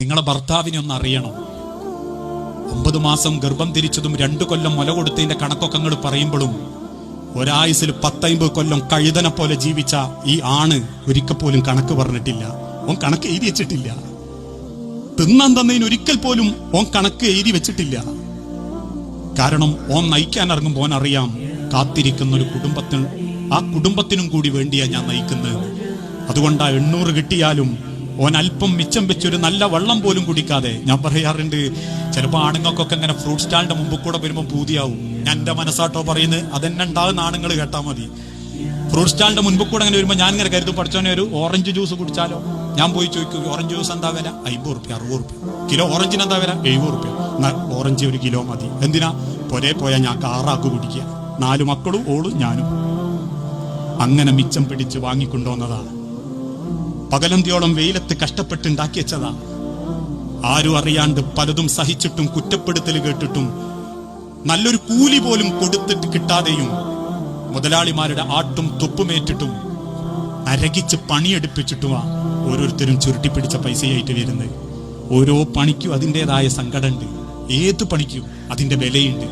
നിങ്ങളെ ഭർത്താവിനെ ഒന്ന് അറിയണം. 9 മാസം ഗർഭം ധരിച്ചതും 2 കൊല്ലം മുല കൊടുത്തതിന്റെ കണക്കൊക്കെ അങ്ങോട്ട് പറയുമ്പോഴും ഒരായുസിൽ 10-50 കൊല്ലം കഴുതനെ പോലെ ജീവിച്ച ഈ ആണ് ഒരിക്കൽ പോലും കണക്ക് പറഞ്ഞിട്ടില്ല. ഓൻ കണക്ക് എഴുതി വെച്ചിട്ടില്ല. തിന്നാൻ തന്നതിന് ഒരിക്കൽ പോലും ഓൻ കണക്ക് എഴുതി വെച്ചിട്ടില്ല. കാരണം ഓൻ നയിക്കാൻ ഇറങ്ങുമ്പോൾ ഓൻ അറിയാം, കാത്തിരിക്കുന്ന ഒരു കുടുംബത്തിന്, ആ കുടുംബത്തിനും കൂടി വേണ്ടിയാ ഞാൻ നയിക്കുന്നത്. അതുകൊണ്ടാ 800 കിട്ടിയാലും ഓൻ അല്പം മിച്ചം വെച്ചൊരു നല്ല വെള്ളം പോലും കുടിക്കാതെ. ഞാൻ പറയാറുണ്ട്, ചിലപ്പോൾ ആണുങ്ങൾക്കൊക്കെ ഇങ്ങനെ ഫ്രൂട്ട് സ്റ്റാളിന്റെ മുമ്പ് കൂടെ വരുമ്പോൾ പൂതിയാവും. ഞാൻ എന്റെ മനസ്സാട്ടോ പറയുന്നത്, അതെന്നെ ഉണ്ടാകുന്ന ആണുങ്ങൾ കേട്ടാ മതി. ഫ്രൂട്ട് സ്റ്റാളിന്റെ മുൻപ് കൂടെ അങ്ങനെ വരുമ്പോൾ ഞാൻ ഇങ്ങനെ കരുതും, പഠിച്ചോനെ ഒരു ഓറഞ്ച് ജ്യൂസ് കുടിച്ചാലോ. ഞാൻ പോയി ചോദിക്കും, ഓറഞ്ച് ജ്യൂസ് എന്താ വില? 50 റുപ്യ, 60 റുപ്യ. കിലോ ഓറഞ്ചിന് എന്താ വില? 70 റുപ്യ. ഓറഞ്ച് 1 കിലോ മതി. എന്തിനാ? പൊരേ പോയാൽ ഞാൻ 6 ആക്ക് കുടിക്കുക. 4 മക്കളും ഓളും ഞാനും. അങ്ങനെ മിച്ചം പിടിച്ച് വാങ്ങിക്കൊണ്ടുവന്നതാ. പകലന്തിയോളം വെയിലത്ത് കഷ്ടപ്പെട്ടുണ്ടാക്കി വെച്ചതാ. ആരും അറിയാണ്ട് പലതും സഹിച്ചിട്ടും കുറ്റപ്പെടുത്തൽ കേട്ടിട്ടും നല്ലൊരു കൂലി പോലും കൊടുത്തിട്ട് കിട്ടാതെയും മുതലാളിമാരുടെ ആട്ടും തുപ്പുമേറ്റിട്ടും നരകിച്ച് പണിയെടുപ്പിച്ചിട്ടുമാ ഓരോരുത്തരും ചുരുട്ടിപ്പിടിച്ച പൈസയായിട്ട് വരുന്നത്. ഓരോ പണിക്കും അതിൻ്റെതായ സങ്കടമുണ്ട്. ഏത് പണിക്കും അതിന്റെ വിലയുണ്ട്.